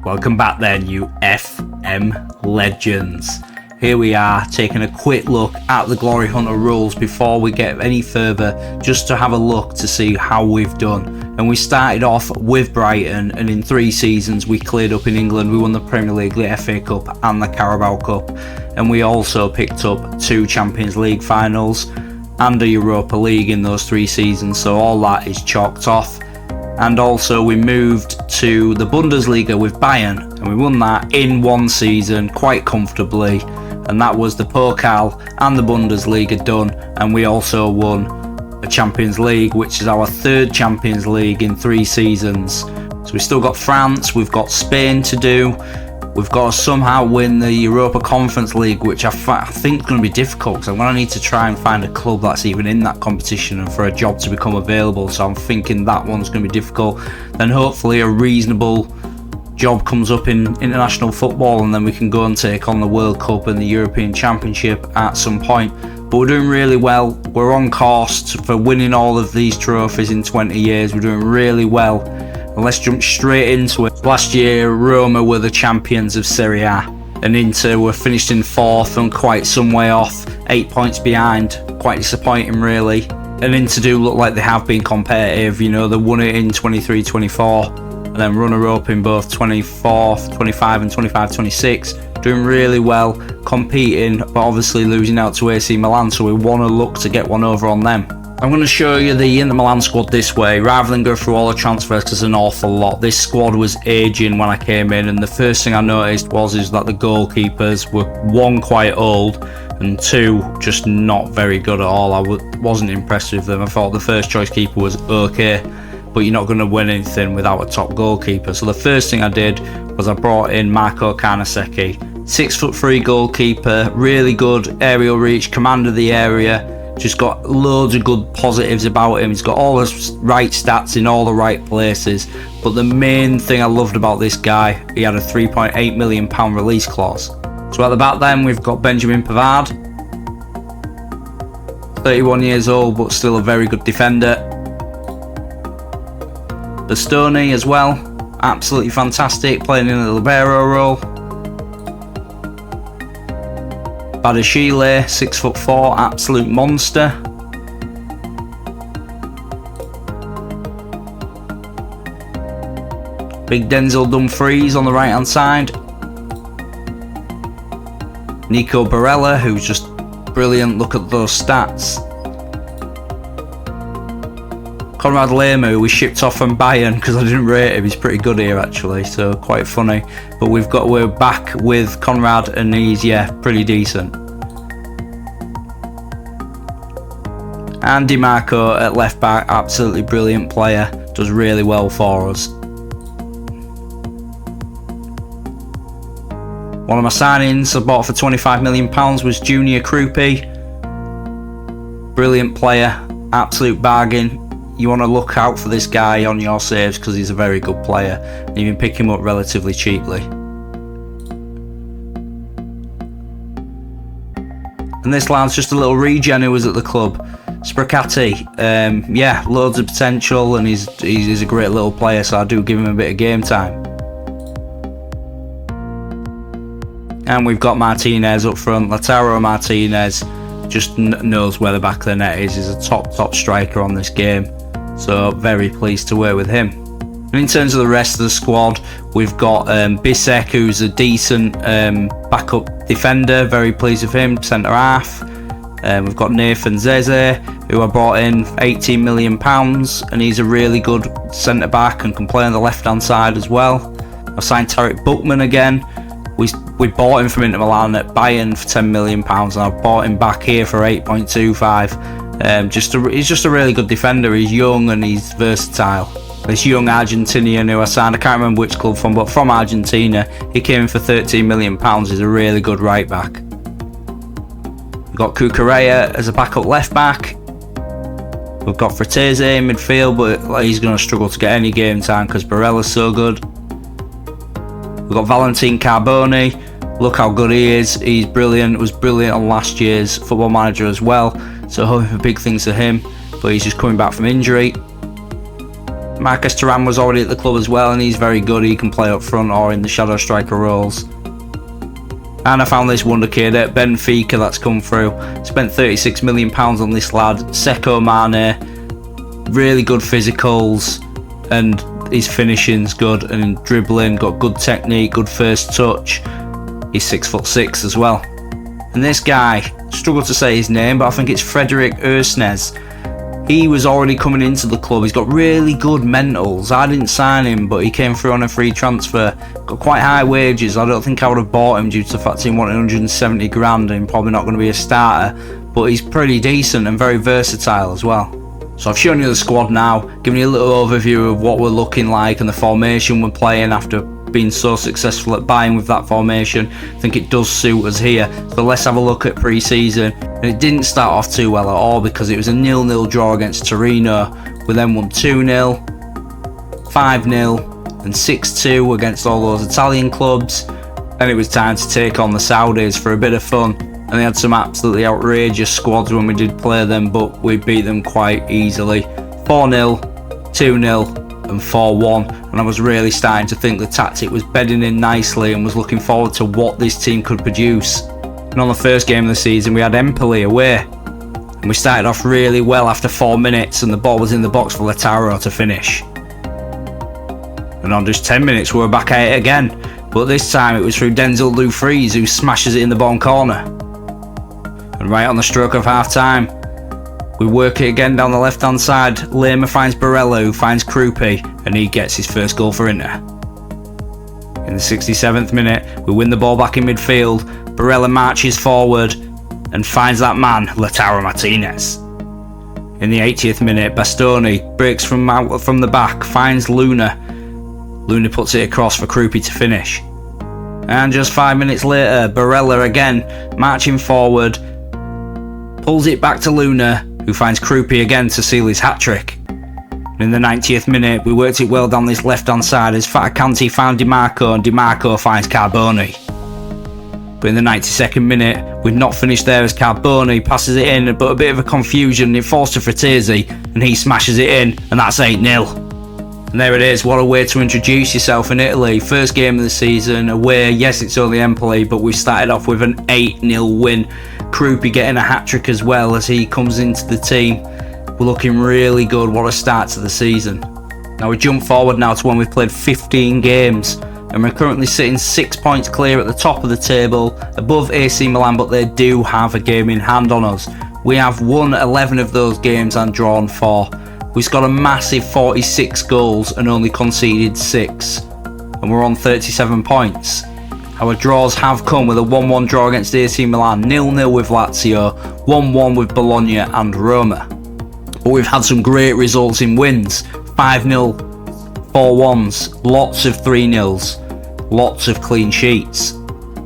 Welcome back then, you FM legends. Here we are, taking a quick look at the Glory Hunter rules before we get any further, just to have a look to see how we've done. And we started off with Brighton, and in 3 seasons we cleared up in England. We won the Premier League, the FA Cup and the Carabao Cup. And we also picked up 2 Champions League finals and a Europa League in those 3 seasons, so all that is chalked off. And also we moved to the Bundesliga with Bayern, and we won that in 1 season quite comfortably, and that was the Pokal and the Bundesliga done. And we also won a Champions League, which is our 3rd Champions League in 3 seasons. So we've still got France, we've got Spain to do. We've got to somehow win the Europa Conference League, which I think is going to be difficult, because I'm going to need to try and find a club that's even in that competition and for a job to become available. So I'm thinking that one's going to be difficult. Then hopefully a reasonable job comes up in international football, and then we can go and take on the World Cup and the European Championship at some point. But we're doing really well. We're on course for winning all of these trophies in 20 years. We're doing really well. And let's jump straight into it. Last year, Roma were the champions of Serie A, and Inter were finished in 4th and quite some way off, 8 points behind. Quite disappointing, really. And Inter do look like they have been competitive. You know, they won it in 23-24, and then runner-up in both 24-25 and 25-26. Doing really well, competing, but obviously losing out to AC Milan, so we want to look to get one over on them. I'm going to show you the Inter Milan squad this way, rather than go through all the transfers, because there's an awful lot. This squad was aging when I came in, and the first thing I noticed is that the goalkeepers were 1, quite old, and 2, just not very good at all. I wasn't impressed with them. I thought the first choice keeper was okay, but you're not going to win anything without a top goalkeeper. So the first thing I did was I brought in Marco Carnesecchi, 6'3" goalkeeper, really good aerial reach, command of the area. Just got loads of good positives about him. He's got all the right stats in all the right places. But the main thing I loved about this guy, he had a £3.8 million release clause. So at the back then, we've got Benjamin Pavard, 31 years old, but still a very good defender. Bastoni as well, absolutely fantastic, playing in a libero role. Badashile, 6'4", absolute monster. Big Denzel Dumfries on the right hand side. Nico Barella, who's just brilliant, look at those stats. Konrad Lehmer, who we shipped off from Bayern because I didn't rate him. He's pretty good here actually, so quite funny. But we're back with Konrad, and he's pretty decent. And Di Marco at left back, absolutely brilliant player, does really well for us. One of my signings I bought for £25 million was Junior Krupi. Brilliant player, absolute bargain. You want to look out for this guy on your saves because he's a very good player, and you can pick him up relatively cheaply. And this lad's just a little regen who was at the club, Spracati. Loads of potential, and he's a great little player, so I do give him a bit of game time. And we've got Martinez up front. Lautaro Martinez just knows where the back of the net is. He's a top striker on this game, so very pleased to work with him. And in terms of the rest of the squad, we've got Bisek, who's a decent backup defender, very pleased with him, centre half. We've got Nathan Zeze, who I brought in £18 million, and he's a really good centre back and can play on the left hand side as well. I've signed Tarek Buchmann again. We bought him from Inter Milan at Bayern for £10 million, and I bought him back here for 8.25. He's just a really good defender. He's young and he's versatile. This young Argentinian who I signed, I can't remember which club from, but from Argentina, he came in for £13 million. He's a really good right back. We've got Cucurella as a backup left back. We've got Fratese in midfield, but he's going to struggle to get any game time because Barella's so good. We've got Valentin Carboni. Look how good he is. He's brilliant. Was brilliant on last year's Football Manager as well. So hoping for big things for him. But he's just coming back from injury. Marcus Thuram was already at the club as well, and he's very good. He can play up front or in the shadow striker roles. And I found this wonder kid at Benfica that's come through. Spent £36 million on this lad, Sekou Mane. Really good physicals, and his finishing's good, and dribbling, got good technique, good first touch. He's 6'6" as well. And this guy, struggle to say his name, but I think it's Frederick Ersnes. He was already coming into the club. He's got really good mentals. I didn't sign him, but he came through on a free transfer. Got quite high wages. I don't think I would have bought him due to the fact he wanted 170 grand and probably not going to be a starter. But he's pretty decent and very versatile as well. So I've shown you the squad now, giving you a little overview of what we're looking like and the formation we're playing after being so successful at Bayern with that formation. I think it does suit us here. So let's have a look at pre-season. And it didn't start off too well at all because it was a 0-0 draw against Torino. We then won 2-0, 5-0 and 6-2 against all those Italian clubs. And it was time to take on the Saudis for a bit of fun. And they had some absolutely outrageous squads when we did play them, but we beat them quite easily. 4-0, 2-0 and 4-1. And I was really starting to think the tactic was bedding in nicely and was looking forward to what this team could produce. And on the first game of the season we had Empoli away, and we started off really well after 4 minutes, and the ball was in the box for Lautaro to finish. And on just 10 minutes we were back at it again, but this time it was through Denzel Dumfries who smashes it in the bottom corner. And right on the stroke of half time we work it again down the left hand side. Lerma finds Barella, who finds Krupi, and he gets his first goal for Inter. In the 67th minute we win the ball back in midfield. Barella marches forward and finds that man, Lautaro Martinez. In the 80th minute, Bastoni breaks from the back, finds Luna. Luna puts it across for Krupi to finish. And just 5 minutes later, Barella again marching forward, pulls it back to Luna, who finds Krupi again to seal his hat-trick. In the 90th minute, we worked it well down this left-hand side as Fatakanti found Dimarco, and Dimarco finds Carboni. But in the 92nd minute, we'd not finished there as Carboni passes it in, but a bit of a confusion. It falls to Fratesi, and he smashes it in, and that's 8-0. And there it is. What a way to introduce yourself in Italy. First game of the season, away. Yes, it's only Empoli, but we started off with an 8-0 win. Krupi getting a hat-trick as well as he comes into the team. We're looking really good. What a start to the season. Now we jump forward now to when we've played 15 games. And we're currently sitting 6 points clear at the top of the table, above AC Milan, but they do have a game in hand on us. We have won 11 of those games and drawn 4. We've got a massive 46 goals and only conceded 6. And we're on 37 points. Our draws have come with a 1-1 draw against AC Milan, 0-0 with Lazio, 1-1 with Bologna and Roma. But we've had some great results in wins. 5-0, 4-1s, lots of 3-0s, lots of clean sheets.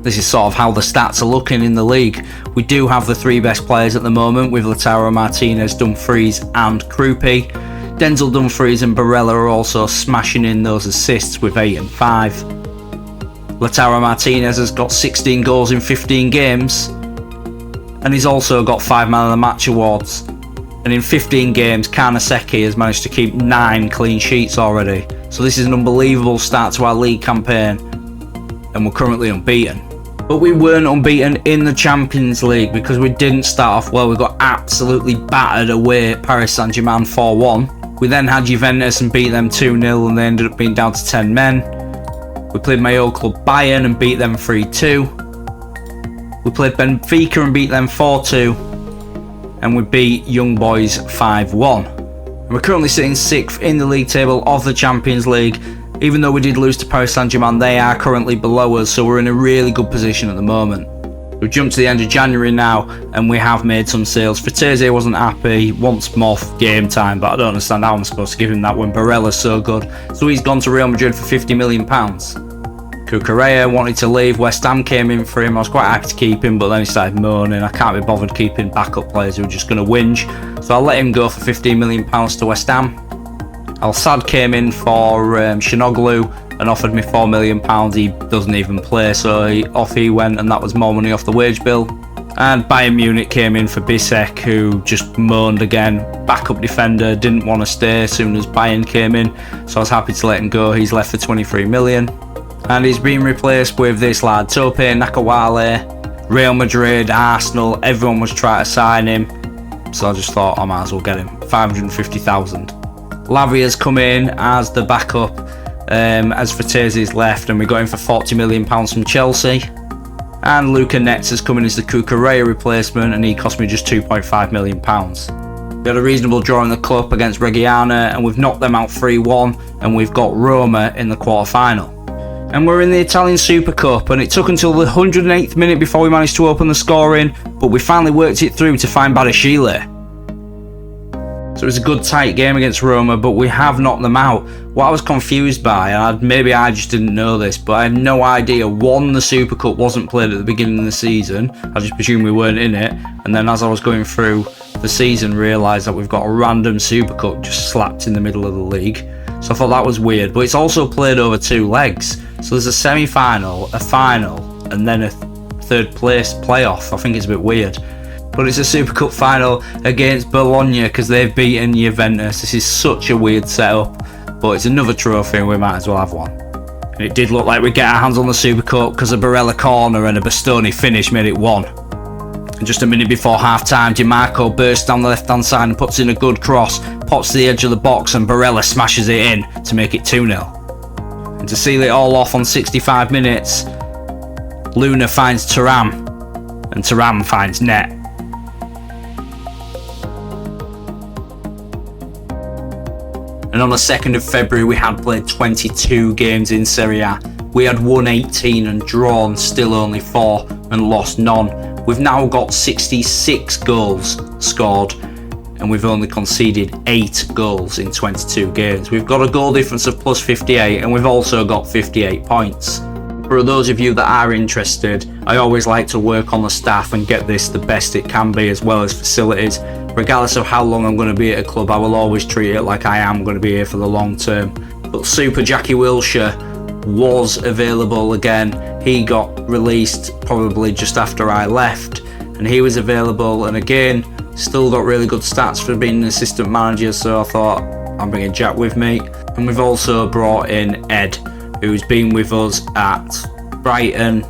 This is sort of how the stats are looking in the league. We do have the 3 best players at the moment with Lautaro Martinez, Dumfries and Krupi. Denzel Dumfries and Barella are also smashing in those assists with 8 and 5. Lautaro Martinez has got 16 goals in 15 games, and he's also got 5 Man of the Match awards. And in 15 games, Karnaseki has managed to keep 9 clean sheets already. So this is an unbelievable start to our league campaign, and we're currently unbeaten. But we weren't unbeaten in the Champions League because we didn't start off well. We got absolutely battered away at Paris Saint-Germain 4-1. We then had Juventus and beat them 2-0, and they ended up being down to 10 men. We played my old club Bayern and beat them 3-2. We played Benfica and beat them 4-2. And we beat Young Boys 5-1. And we're currently sitting 6th in the league table of the Champions League. Even though we did lose to Paris Saint-Germain, they are currently below us, so we're in a really good position at the moment. We've jumped to the end of January now, and we have made some sales. Fratesi wasn't happy, wants more game time, but I don't understand how I'm supposed to give him that when Barella's so good. So he's gone to Real Madrid for £50 million. Cucurella wanted to leave, West Ham came in for him. I was quite happy to keep him, but then he started moaning. I can't be bothered keeping backup players who are just going to whinge. So I'll let him go for £15 million to West Ham. Al Sadd came in for Shinoglu and offered me £4 million. He doesn't even play, so off he went, and that was more money off the wage bill. And Bayern Munich came in for Bissek, who just moaned again. Backup defender, didn't want to stay as soon as Bayern came in, so I was happy to let him go. He's left for 23 million. And he's been replaced with this lad, Tope Nakawale. Real Madrid, Arsenal, everyone was trying to sign him. So I just thought I might as well get him. 550,000. Lavia's come in as the backup, as Fratese's left, and we got him for £40 million from Chelsea. And Luca Netz has come in as the Cucurella replacement, and he cost me just £2.5 million. We had a reasonable draw in the cup against Reggiana, and we've knocked them out 3-1, and we've got Roma in the quarter-final. And we're in the Italian Super Cup, and it took until the 108th minute before we managed to open the scoring, but we finally worked it through to find Badashile. So it was a good tight game against Roma, but we have knocked them out. What I was confused by, and maybe I just didn't know this, but I had no idea, one, the Super Cup wasn't played at the beginning of the season. I just presumed we weren't in it, and then as I was going through the season, realised that we've got a random Super Cup just slapped in the middle of the league. So I thought that was weird, but it's also played over 2 legs. So there's a semi-final, a final, and then a third place playoff. I think it's a bit weird. But it's a Super Cup final against Bologna because they've beaten Juventus. This is such a weird setup, but it's another trophy and we might as well have one. And it did look like we'd get our hands on the Super Cup because a Barella corner and a Bastoni finish made it 1. And just a minute before half-time, DiMarco bursts down the left-hand side and puts in a good cross, pops to the edge of the box, and Barella smashes it in to make it 2-0. And to seal it all off on 65 minutes, Luna finds Thuram, and Thuram finds net. And on the 2nd of February, we had played 22 games in Serie A. We had won 18 and drawn still only 4 and lost none. We've now got 66 goals scored and we've only conceded 8 goals in 22 games. We've got a goal difference of plus 58 and we've also got 58 points. For those of you that are interested, I always like to work on the staff and get this the best it can be, as well as facilities. Regardless of how long I'm going to be at a club, I will always treat it like I am going to be here for the long term. But Super Jackie Wilshere was available again. He got released probably just after I left, and he was available, and again, still got really good stats for being an assistant manager, so I thought I'm bringing Jack with me. And we've also brought in Ed, who's been with us at Brighton,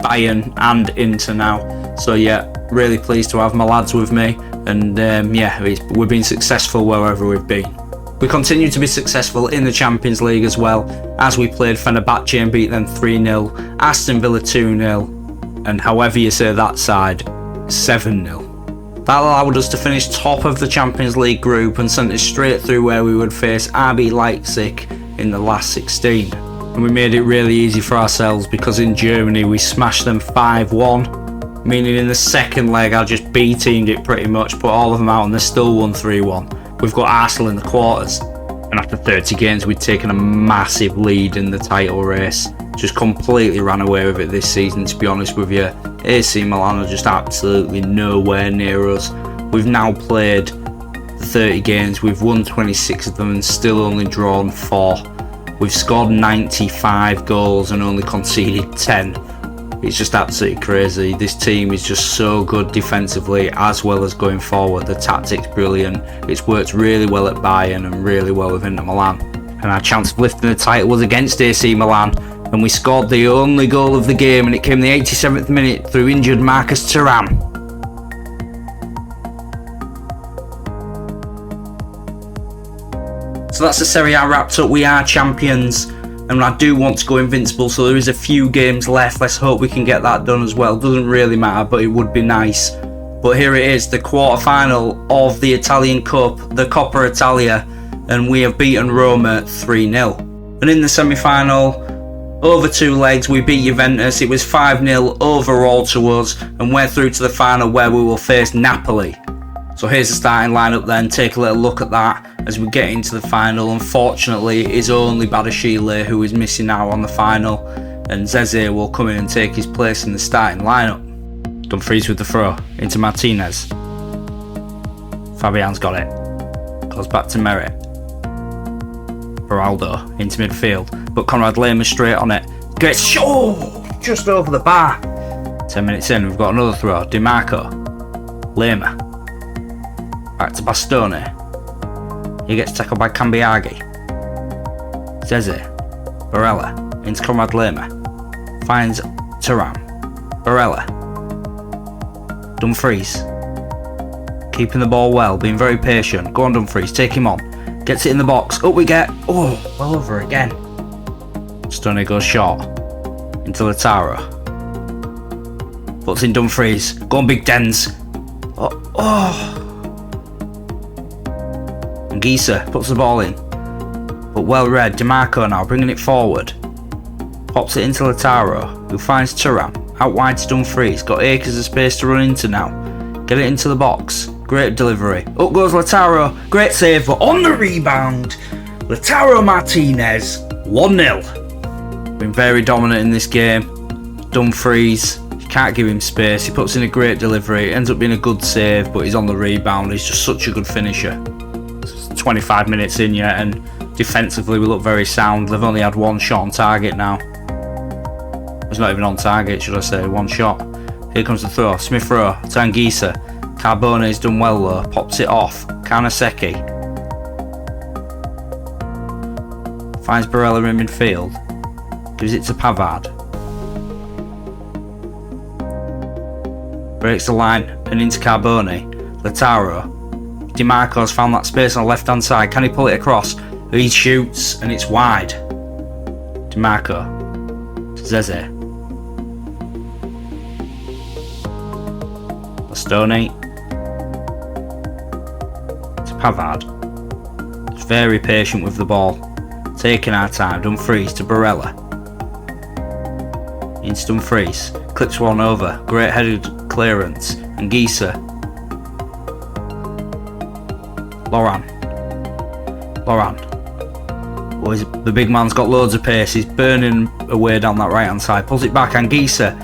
Bayern and Inter now. So yeah, really pleased to have my lads with me, and yeah, we've been successful wherever we've been. We continue to be successful in the Champions League as well, as we played Fenerbahce and beat them 3-0, Aston Villa 2-0, and however you say that side, 7-0. That allowed us to finish top of the Champions League group and sent us straight through where we would face RB Leipzig in the last 16. And we made it really easy for ourselves because in Germany we smashed them 5-1, meaning in the second leg I just B-teamed it pretty much, put all of them out and they still won 3-1. We've got Arsenal in the quarters, and after 30 games we'd taken a massive lead in the title race. Just completely ran away with it this season, to be honest with you. AC Milan are just absolutely nowhere near us. We've now played 30 games, we've won 26 of them and still only drawn 4. We've scored 95 goals and only conceded 10. It's just absolutely crazy. This team is just so good defensively as well as going forward. The tactic's brilliant. It's worked really well at Bayern and really well with Inter Milan. And our chance of lifting the title was against AC Milan, and we scored the only goal of the game, and it came the 87th minute through injured Marcus Thuram. So that's the Serie A wrapped up. We are champions, and I do want to go invincible, so there is a few games left. Let's hope we can get that done as well. Doesn't really matter, but it would be nice. But here it is, the quarter-final of the Italian Cup, the Coppa Italia, and we have beaten Roma 3-0. And in the semi-final, over 2 legs, we beat Juventus. It was 5-0 overall to us, and we're through to the final where we will face Napoli. So here's the starting lineup then, take a little look at that as we get into the final. Unfortunately, it is only Badashile who is missing out on the final, and Zeze will come in and take his place in the starting lineup. Dumfries with the throw into Martinez. Fabian's got it. Goes back to Merritt. Beraldo into midfield, but Conrad Lehmann straight on it. Gets just over the bar. 10 minutes in, we've got another throw. DiMarco. Lema. Back to Bastoni. He gets tackled by Cambiaghi. Zeze. Barella. Into Conrad Lema. Finds Thuram. Barella. Dumfries. Keeping the ball well, being very patient. Go on, Dumfries, take him on. Gets it in the box. Up we get. Oh, well over again. Stoney goes short. Into Lautaro. Puts in Dumfries. Go on, Big Dens. Oh. And Gisa puts the ball in. But well read. DiMarco now bringing it forward. Pops it into Lautaro, who finds Thuram. Out wide to Dumfries. Got acres of space to run into now. Get it into the box. Great delivery. Up goes Lautaro. Great save, but on the rebound, Lautaro Martinez. 1-0. Been very dominant in this game. Dumfries, you can't give him space. He puts in a great delivery. It ends up being a good save, but he's on the rebound. He's just such a good finisher. It's 25 minutes in yet, and defensively we look very sound. They've only had one shot on target now. It's not even on target, should I say. One shot. Here comes the throw. Smith Rowe. Tangisa. Carbone's done well though. Pops it off. Karnaseki. Finds Barella in midfield. Gives it to Pavard. Breaks the line and into Carbone. Lautaro. DiMarco's found that space on the left hand side. Can he pull it across? He shoots and it's wide. DiMarco. To Zeze. Bastoni. To Pavard. It's very patient with the ball. Taking our time. Dumfries to Barella. Into Dumfries. Clips one over. Great headed clearance. And Gisa. Laurent. Oh, the big man's got loads of pace. He's burning away down that right hand side. Pulls it back. Anguissa.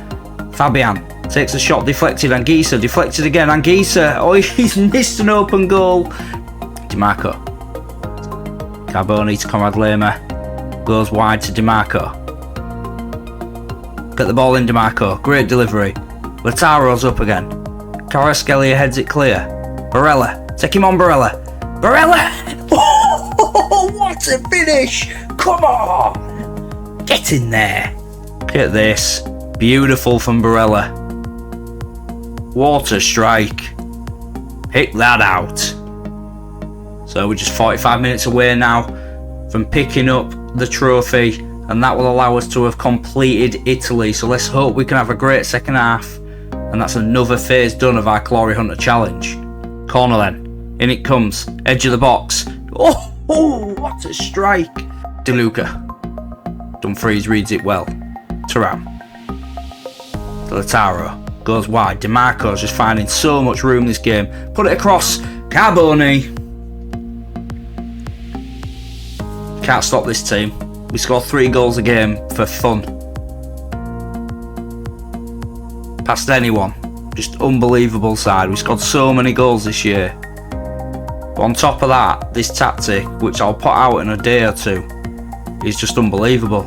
Fabian takes a shot deflected. Anguissa deflected again. Anguissa. Oh, he's missed an open goal. DiMarco. Carbone to Conrad Lema. Goes wide to DiMarco. Get the ball in, DiMarco. Great delivery. Lautaro's up again. Kvaratskhelia heads it clear. Barella. Take him on, Barella. Barella! Oh, what a finish! Come on! Get in there. Look at this. Beautiful from Barella. What a strike. Pick that out. So we're just 45 minutes away now from picking up the trophy, and that will allow us to have completed Italy. So let's hope we can have a great second half, and that's another phase done of our Glory Hunter challenge. Corner then. In it comes. Edge of the box. Oh, what a strike. De Luca. Dumfries reads it well. Thuram. Lautaro. Goes wide. DiMarco's just finding so much room this game. Put it across. Carbone. Can't stop this team. We score 3 goals a game for fun. Past anyone. Just unbelievable side. We scored so many goals this year. But on top of that, this tactic, which I'll put out in a day or two, is just unbelievable.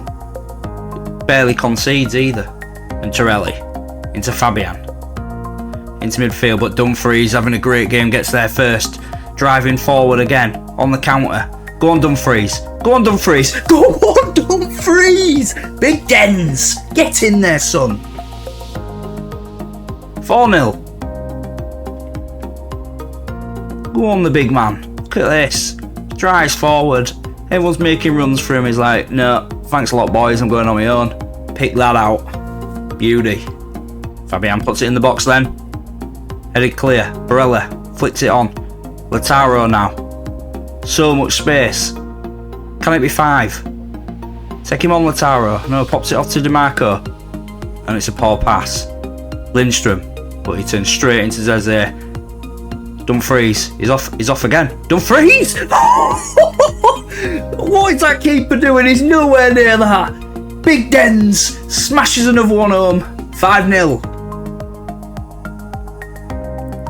Barely concedes either. And Torelli. Into Fabian. Into midfield, but Dumfries having a great game, gets there first. Driving forward again. On the counter. Go on, Dumfries. Go on, Dumfries. Go on, Dumfries. Big Dens. Get in there, son. 4-0. Go on, the big man. Look at this. Drives forward. Everyone's making runs for him. He's like, no, thanks a lot, boys. I'm going on my own. Pick that out. Beauty. Fabian puts it in the box then. Headed clear. Barella flicks it on. Lautaro now. So much space. Can it be 5? Take him on, Lautaro. No, pops it off to DiMarco. And it's a poor pass. Lindstrom. But he turns straight into Zeze. Dumfries. He's off again. Dumfries! What is that keeper doing? He's nowhere near that. Big Dens smashes another one home. 5-0.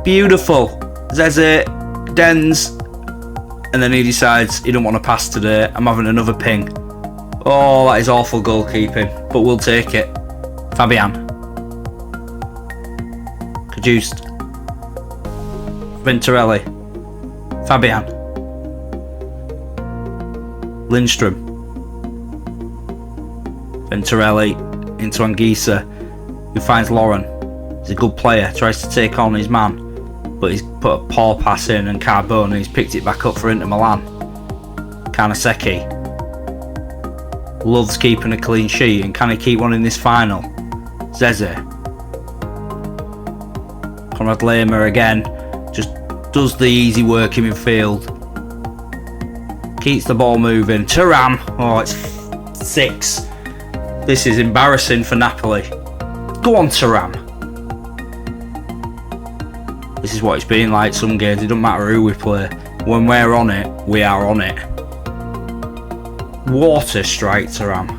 Beautiful. Zeze, Dens, and then he decides he don't want to pass today. I'm having another ping. Oh, that is awful goalkeeping, but we'll take it. Fabian. produced Venturelli, Fabian, Lindstrom, Venturelli into Anguissa, who finds Lauren. He's a good player, tries to take on his man, but he's put a poor pass in, and Carbone, he's picked it back up for Inter Milan. Karnasecki loves keeping a clean sheet, and can he keep one in this final? Zeze. Konrad Lehmer again, just does the easy work in midfield. Keeps the ball moving. Thuram, oh, it's 6. This is embarrassing for Napoli. Go on, Thuram. This is what it's been like some games. It doesn't matter who we play. When we're on it, we are on it. Water strike, Thuram.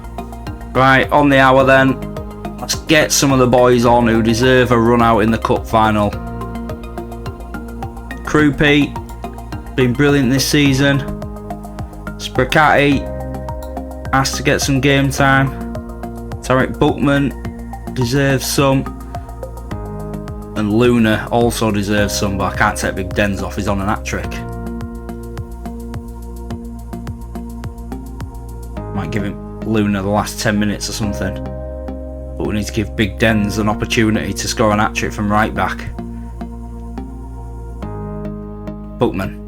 Right, on the hour then. Let's get some of the boys on who deserve a run out in the cup final. Krupi, been brilliant this season. Spracati has to get some game time. Tarek Buchman deserves some. And Luna also deserves some, but I can't take Big Dens off, he's on an hat-trick. Might give him Luna the last 10 minutes or something. But we need to give Big Dens an opportunity to score an hat-trick from right back. Buchman.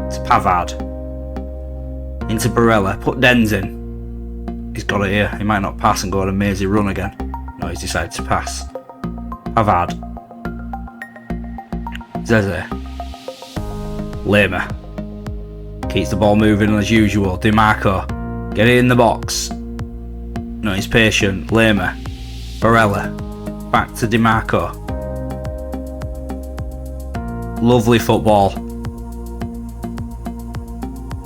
It's Pavard. Into Barella. Put Dens in. He's got it here. He might not pass and go on a mazy run again. No, he's decided to pass. Pavard. Zeze. Lehmer. Keeps the ball moving as usual. DiMarco. Get it in the box. No, he's patient. Lehmer. Barella. Back to DiMarco. Lovely football.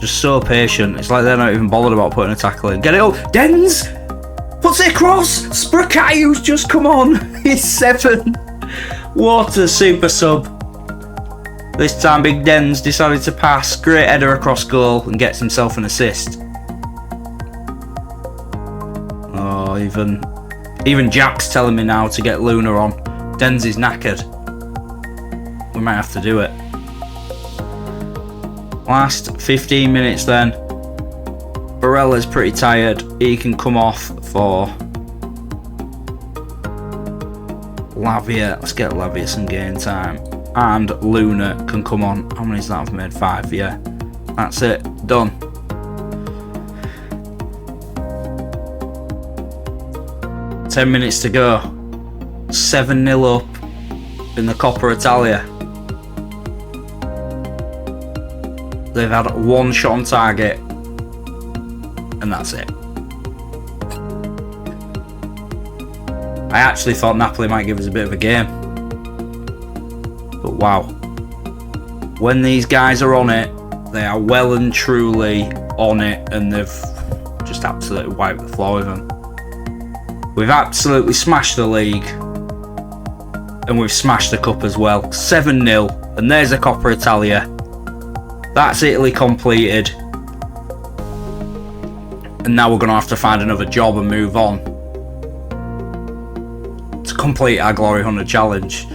Just so patient. It's like they're not even bothered about putting a tackle in. Get it up. Dens! Puts it across! Spracati, who's just come on. He's 7. What a super sub. This time Big Dens decided to pass. Great header across goal and gets himself an assist. Oh, even Jack's telling me now to get Luna on. Dens is knackered. We might have to do it. Last 15 minutes then. Barella's pretty tired. He can come off for Lavia. Let's get Lavia some game time. And Luna can come on. How many is that I've made? 5, yeah. That's it. Done. Ten minutes to go. 7-0 up in the Coppa Italia. They've had one shot on target, and that's it. I actually thought Napoli might give us a bit of a game. But wow. When these guys are on it, they are well and truly on it, and they've just absolutely wiped the floor with them. We've absolutely smashed the league, and we've smashed the cup as well. 7-0, and there's a Coppa Italia. That's Italy completed. And now we're going to have to find another job and move on to complete our Glory Hunter challenge.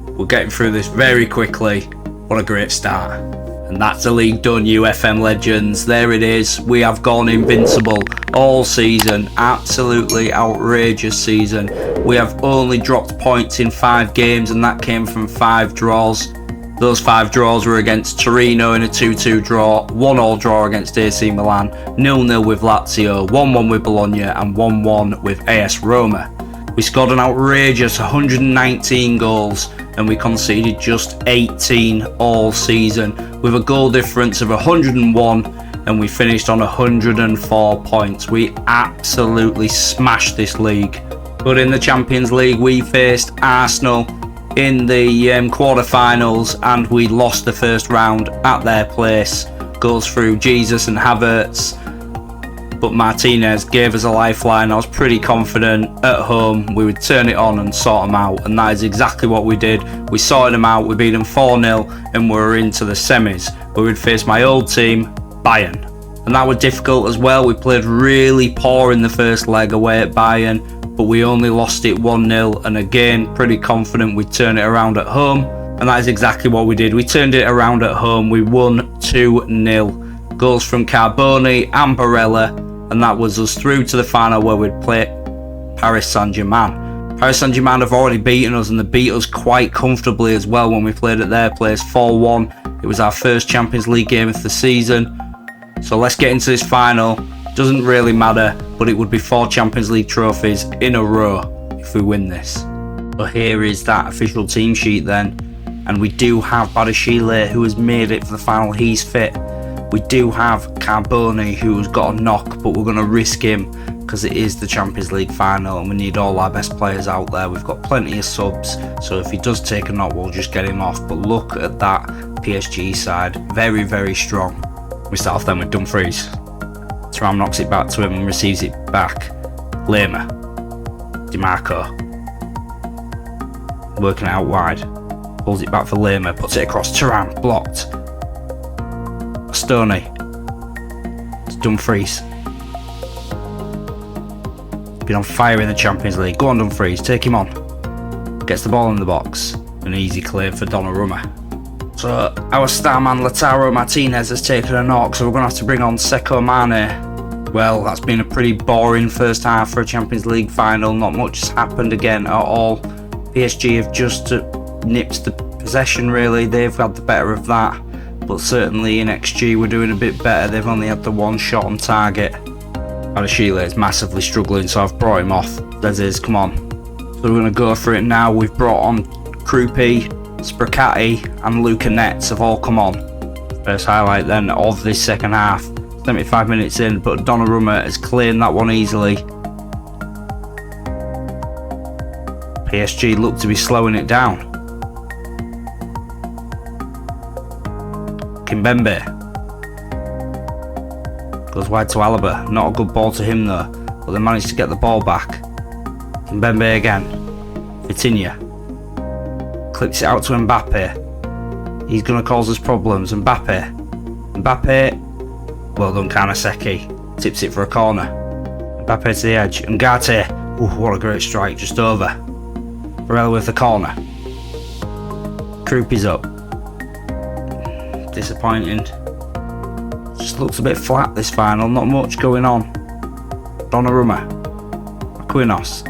We're getting through this very quickly. What a great start. And that's the league done, you FM legends. There it is. We have gone invincible all season. Absolutely outrageous season. We have only dropped points in 5 games, and that came from 5 draws. Those 5 draws were against Torino in a 2-2 draw, 1-1 draw against AC Milan, 0-0 with Lazio, 1-1 with Bologna, and 1-1 with AS Roma. We scored an outrageous 119 goals, and we conceded just 18 all season, with a goal difference of 101, and we finished on 104 points. We absolutely smashed this league. But in the Champions League, we faced Arsenal in the quarter-finals, and we lost the first round at their place. Goes through Jesus and Havertz, but Martinez gave us a lifeline. I was pretty confident at home we would turn it on and sort them out, and that is exactly what we did. We sorted them out, we beat them 4-0, and we were into the semis, where we'd face my old team, Bayern. And that was difficult as well. We played really poor in the first leg away at Bayern. but we only lost it 1-0, and again, pretty confident we'd turn it around at home, and that is exactly what we did. We turned it around at home. We won 2-0. Goals from Carboni and Barella, and that was us through to the final where we'd play Paris Saint-Germain. Paris Saint-Germain have already beaten us, and they beat us quite comfortably as well when we played at their place, 4-1. It was our first Champions League game of the season. So let's get into this final. Doesn't really matter, but it would be 4 Champions League trophies in a row if we win this. But here is that official team sheet then. And we do have Badashile, who has made it for the final. He's fit. We do have Carboni, who has got a knock, but we're going to risk him because it is the Champions League final and we need all our best players out there. We've got plenty of subs, so if he does take a knock, we'll just get him off. But look at that PSG side. Very, very strong. We start off then with Dumfries. Thuram knocks it back to him and receives it back. Lerma. DiMarco. Working out wide. Pulls it back for Lerma. Puts it across. Thuram. Blocked. Stoney. It's Dumfries. Been on fire in the Champions League. Go on, Dumfries. Take him on. Gets the ball in the box. An easy clear for Donnarumma. So our star man Lautaro Martinez has taken a knock, so we're going to have to bring on Sekou Mane. Well, that's been a pretty boring first half for a Champions League final. Not much has happened again at all. PSG have just nipped the possession really. They've had the better of that. But certainly in XG we're doing a bit better. They've only had the one shot on target. Badashile is massively struggling, so I've brought him off. That is, come on. So we're going to go for it now. We've brought on Krupi, Spracati and Luca Netz have all come on. First highlight then of this second half. 75 minutes in, but Donnarumma has cleared that one easily. PSG look to be slowing it down. Kimpembe goes wide to Alaba. Not a good ball to him though, but they managed to get the ball back. Kimpembe again. Vitinha clips it out to Mbappe. He's going to cause us problems. Mbappe. Well done, Karnaseki. Tips it for a corner. Mbappe to the edge. Ngate. Ooh, what a great strike. Just over. Barella with the corner. Krupi's up. Disappointing. Just looks a bit flat this final. Not much going on. Donnarumma. Aquinos.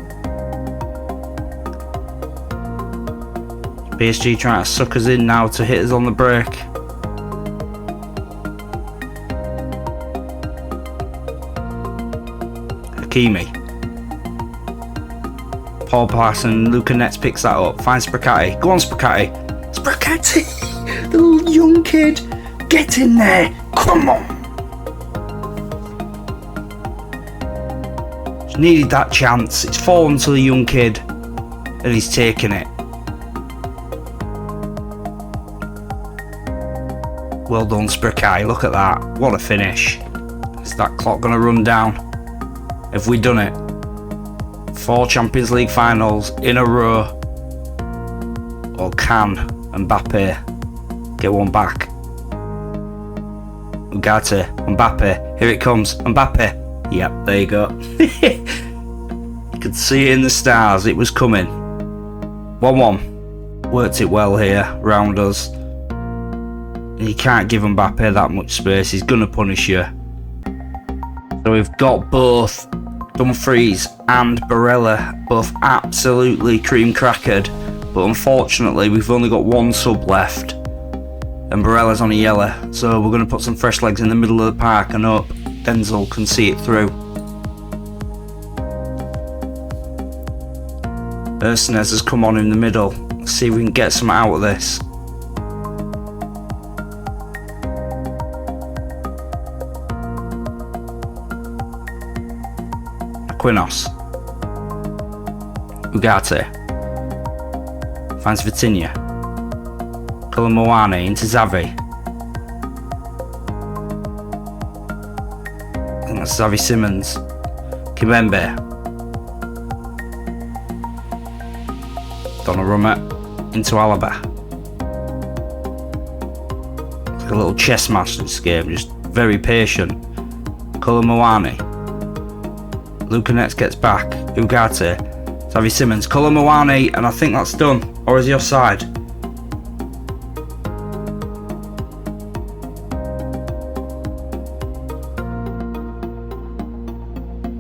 PSG trying to suck us in now to hit us on the break. Hakimi. Paul pass and Luca Netz picks that up. Finds Spracati. Go on, Spracati. Spracati! The little young kid. Get in there. Come on. Just needed that chance. It's fallen to the young kid and he's taking it. Well done, Spracati. Look at that. What a finish. Is that clock going to run down? Have we done it? 4 Champions League finals in a row. Or can Mbappe get one back? Ugarte. Mbappe. Here it comes. Mbappe. Yep, there you go. You could see it in the stars. It was coming. 1-1. Worked it well here. Round us. You can't give Mbappe that much space. He's going to punish you. So we've got both Dumfries and Barella, both absolutely cream crackered. But unfortunately, we've only got one sub left. And Barella's on a yellow. So we're going to put some fresh legs in the middle of the park and hope Denzel can see it through. Ersinez has come on in the middle. Let's see if we can get some out of this. Aquinos. Ugarte. Finds Vitinha. Kolomoane into Xavi. I think that's Xavi Simons. Kimpembe. Donnarumma into Alaba. It's like a little chess match this game, just very patient. Kolomoane. Lukanets gets back. Ugarte. Xavi Simons. Colomawani, and I think that's done. Or is he offside?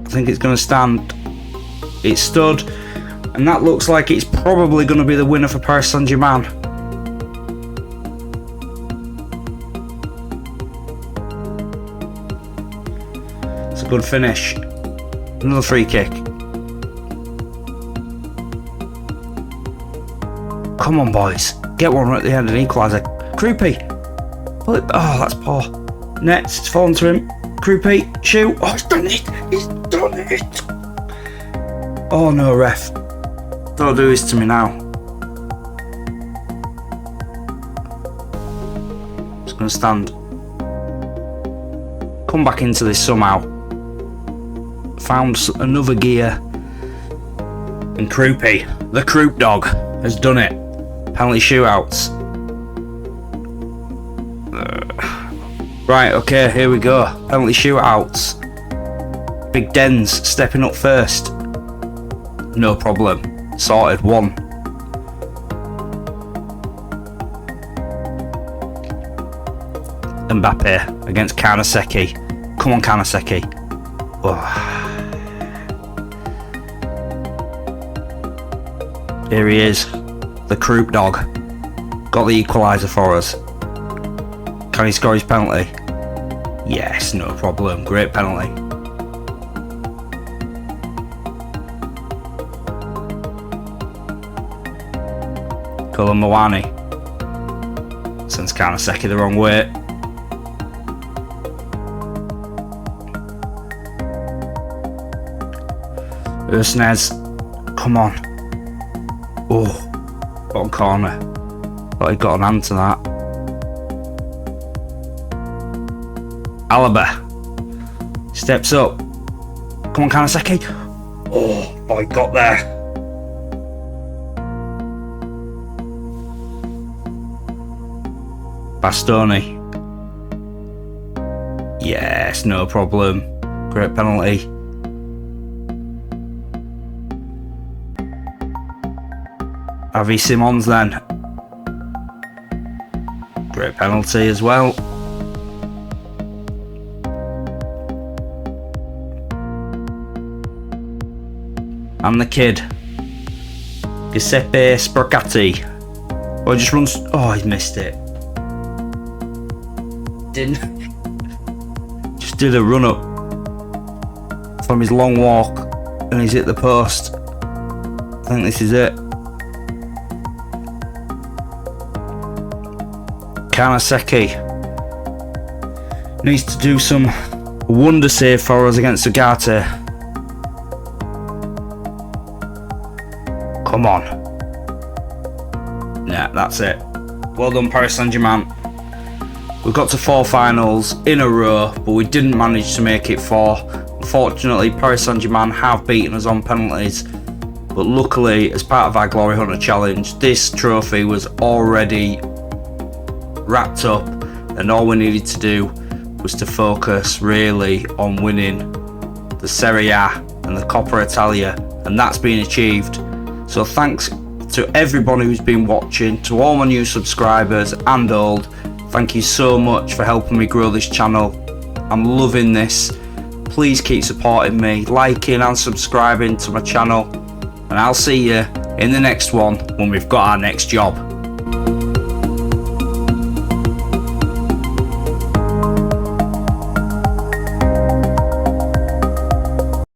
I think it's going to stand. It stood, and that looks like it's probably going to be the winner for Paris Saint-Germain. It's a good finish. Another free kick. Come on, boys. Get one right at the end and equaliser. Krupi. Oh, that's poor. Nets, it's fallen to him. Krupi, shoot. Oh, he's done it. He's done it. Oh, no, ref. Don't do this to me now. It's going to stand. Come back into this somehow. Found another gear. And Krupi, the Krupp dog, has done it. Penalty shootouts. Right, okay, here we go. Penalty shootouts. Big Dens stepping up first. No problem. Sorted. 1. Mbappe against Karnaseki. Come on, Karnaseki. Oh. Here he is. The Krupp dog. Got the equaliser for us. Can he score his penalty? Yes, no problem. Great penalty. Colomawani sends Karnaseki the wrong way. Ursnes, come on. Oh, bottom corner. Thought he got an hand to that. Alaba steps up. Come on, Karnaseki. Oh, boy, got there. Bastoni. Yes, no problem. Great penalty. Xavi Simons then. Great penalty as well. And the kid. Giuseppe Sprocati. Oh, he just runs. Oh, he's missed it. Didn't. Just did a run up from his long walk and he's hit the post. I think this is it. Karnaseki needs to do some wonder save for us against Ugarte. Come on. Nah, that's it. Well done, Paris Saint-Germain. We've got to 4 finals in a row, but we didn't manage to make it 4. Unfortunately, Paris Saint-Germain have beaten us on penalties, but luckily, as part of our Glory Hunter challenge, this trophy was already wrapped up, and all we needed to do was to focus really on winning the Serie A and the Coppa Italia, and that's been achieved. So thanks to everybody who's been watching, to all my new subscribers and old. Thank you so much for helping me grow this channel. I'm loving this. Please keep supporting me, liking and subscribing to my channel, and I'll see you in the next one when we've got our next job.